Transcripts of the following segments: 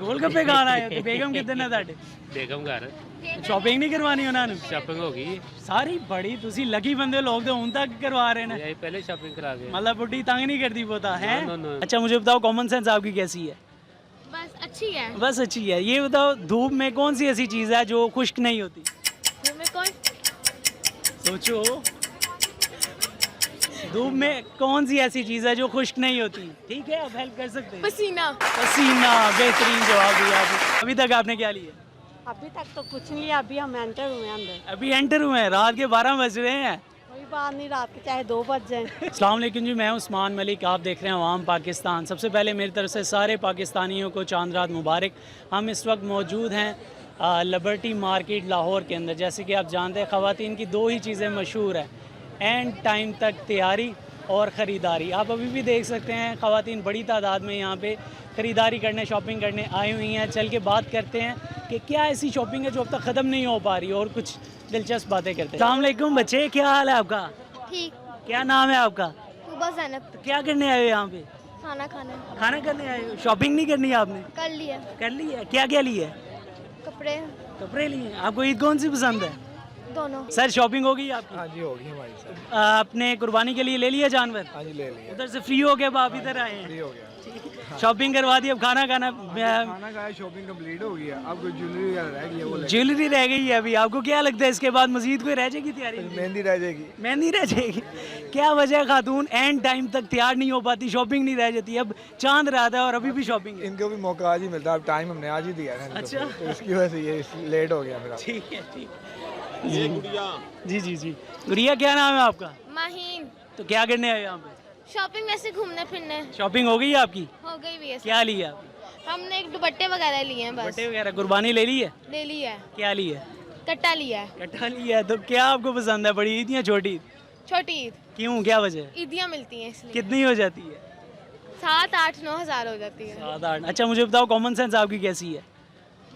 गोलगप्पे खान आए थे। बेगम कितने ने ਤੁਹਾਡੇ? बेगम घर ਸ਼ਾਪਿੰਗ ਨਹੀਂ ਕਰਵਾਣੀ ਉਹਨਾਂ ਨੂੰ? शॉपिंग हो गई ਸਾਰੀ ਬੜੀ ਤੁਸੀਂ ਲੱਕੀ ਬੰਦੇ ਲੋग तो ਹੁਣ तक करवा रहे हैं। यही पहले शॉपिंग करा गए मतलब बुढ़ी तंग नहीं करती पोता है? No, no, no. अच्छा मुझे बताओ कॉमन सेंस आपकी कैसी है? बस अच्छी है। बस अच्छी है। ये बताओ धूप में कौन सी ऐसी चीज़ है जो खुश्क नहीं होती? तुम्हें कौन सोचो, धूप में कौन सी ऐसी चीज़ है जो खुश्क नहीं होती? ठीक है, अब हेल्प कर सकते हैं। पसीना। पसीना, बेहतरीन जवाब दिया आपने। अभी तक आपने क्या लिया? अभी तक तो कुछ नहीं लिया, अभी हम एंटर हुए हैं अंदर। अभी एंटर हुए हैं, रात के 12 बज रहे हैं। कोई बात नहीं, रात के चाहे 2 बज जाएं। अस्सलाम वालेकुम जी, मैं उस्मान मलिक, आप देख रहे हैं अवाम पाकिस्तान। सबसे पहले मेरी तरफ से सारे पाकिस्तानियों को चांद रात मुबारक। हम इस वक्त मौजूद हैं लिबर्टी मार्केट लाहौर के अंदर। जैसे कि आप जानते हैं ख़वातीन की दो ही चीज़ें मशहूर हैं, एंड टाइम तक तैयारी और ख़रीदारी। आप अभी भी देख सकते हैं ख़वातीन बड़ी तादाद में यहाँ पे ख़रीदारी करने, शॉपिंग करने आई हुई हैं। चल के बात करते हैं कि क्या ऐसी शॉपिंग है जो अब तक ख़त्म नहीं हो पा रही, और कुछ दिलचस्प बातें करते हैं। अस्सलाम वालेकुम बच्चे, क्या हाल है आपका? ठीक। क्या नाम है आपका? सुबह ज़ैनब। तो क्या करने आए हो यहाँ पे? खाना खाना खाना करने आए हो? शॉपिंग नहीं करनी है आपने? कर लिया। कर ली है? क्या क्या लिए? कपड़े कपड़े लिए। आपको ईद कौन सी पसंद है? दोनों। सर शॉपिंग हो गई आपकी? हाँ जी होगी हमारी सर। आपने कुर्बानी के लिए ले लिया जानवर? हाँ जी ले लिया, उधर से फ्री हो गया, अब आप इधर आए फ्री हैं। हो गया। शॉपिंग करवा दी, अब खाना खाना। खाना खाया, शॉपिंग कंप्लीट हो गई है। अब कोई ज्वेलरी वगैरह रह गई है, वो ले। ज्वेलरी रह गई है अभी। आपको क्या लगता है इसके बाद मजीद कोई रह जाएगी तैयारी? मेहंदी रह जाएगी। मेहंदी रह जाएगी। क्या वजह है खातून एंड टाइम तक तैयार नहीं हो पाती, शॉपिंग नहीं रह जाती? अब चांद रात है और अभी भी शॉपिंग है। इनको भी मौका आज ही मिलता है, अब टाइम हमने आज ही दिया है इनको। अच्छा। तो इसकी वजह से ये लेट हो गया मेरा। ठीक है, ठीक है। जी जी जी। गुड़िया क्या नाम है आपका? माहीन। तो क्या करने आए यहाँ पे? शॉपिंग वैसे घूमने फिरने शॉपिंग हो गई है आपकी? हो गई भी है। क्या लिया? हमने एक दुपट्टे वगैरह लिए हैं, बस बट्टे वगैरह कुर्बानी ले ली है? ले लिया है। क्या ली है? कट्टा लिया है। कट्टा लिया है। तो क्या आपको पसंद है, बड़ी ईद या छोटी ईद? छोटी ईद। क्यों, क्या वजह है? ईदियाँ मिलती हैं इसलिए। कितनी हो जाती है? 7, 8, 9 हज़ार हो जाती है। 7-8। अच्छा मुझे बताओ कॉमन सेंस आपकी कैसी है?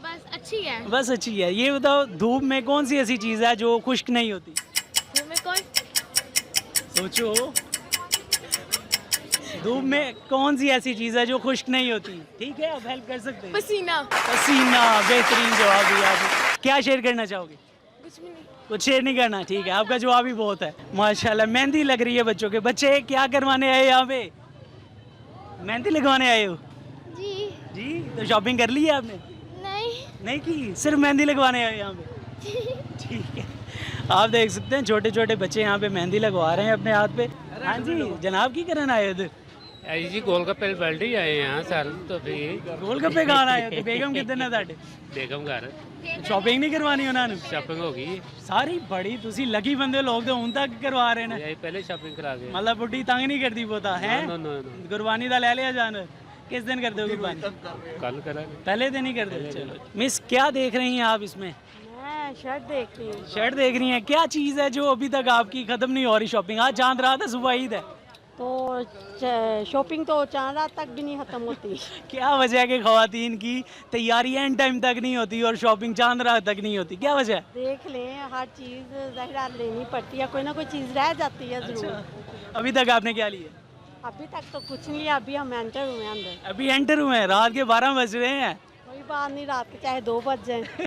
बस अच्छी है। बस अच्छी है। ये बताओ धूप में कौन सी ऐसी चीज़ है जो खुश्क नहीं होती? तुम्हें कौन सोचो, धूप में कौन सी ऐसी चीज़ है जो खुश्क नहीं होती? ठीक है, अब हेल्प कर सकते हैं। पसीना। पसीना, बेहतरीन जवाब दिया आपने। क्या शेयर करना चाहोगे? कुछ भी नहीं। कुछ शेयर नहीं करना? ठीक है, आपका जवाब ही बहुत है। माशाल्लाह, मेहंदी लग रही है बच्चों के। बच्चे क्या करवाने आए यहाँ पे? मेहंदी लगवाने आए हो? जी जी। तो शॉपिंग कर ली है आपने? नहीं। नहीं की, सिर्फ मेहंदी लगवाने आए यहाँ पे? ठीक है, आप देख सकते हैं छोटे छोटे बच्चे यहाँ पे मेहंदी लगवा रहे हैं अपने हाथ पे। हाँ जी जनाब, की करन आए इधर? आई जी गोलगप्पे बैल्ट ही आए यहाँ सर तो फिर गोलगप्पे खान आए थे। बेगम कितने ने ਤੁਹਾਡੇ? बेगम घर शॉपिंग नहीं करवानी ਉਹਨਾਂ ਨੂੰ? शॉपिंग हो गई ਸਾਰੀ ਬੜੀ ਤੁਸੀਂ ਲੱਕੀ ਬੰਦੇ ਲੋग तो ਹੁਣ तक करवा रहे हैं। यही पहले शॉपिंग करा गए मतलब बुढ़ी तंग नहीं करती पोता है? No, no, no. कुर्बानी का ले लिया जानवर? किस दिन करते हो कुर्बानी? कल करा पहले दिन ही करते हो। चलो मिस, क्या देख रही हैं आप इसमें? मैं शर्ट देख रही हूँ। शर्ट देख रही हैं। क्या चीज़ है जो अभी तक आपकी ख़त्म नहीं हो रही शॉपिंग? आज चांद रात है, सुबह ईद है। तो शॉपिंग तो चांद रात तक भी नहीं खत्म होती। क्या वजह है कि ख़वातीन की तैयारी एंड टाइम तक नहीं होती और शॉपिंग चांद रात तक नहीं होती? क्या वजह है? देख लें, हर चीज़ ज़ाहिर लेनी पड़ती है, कोई ना कोई चीज़ रह जाती है ज़रूर। अभी तक आपने क्या लिया? अभी तक तो कुछ नहीं लिया, अभी हम एंटर हुए हैं अंदर। अभी एंटर हुए हैं, रात के 12 बज रहे हैं। कोई बात नहीं, रात के चाहे 2 बज जाएं।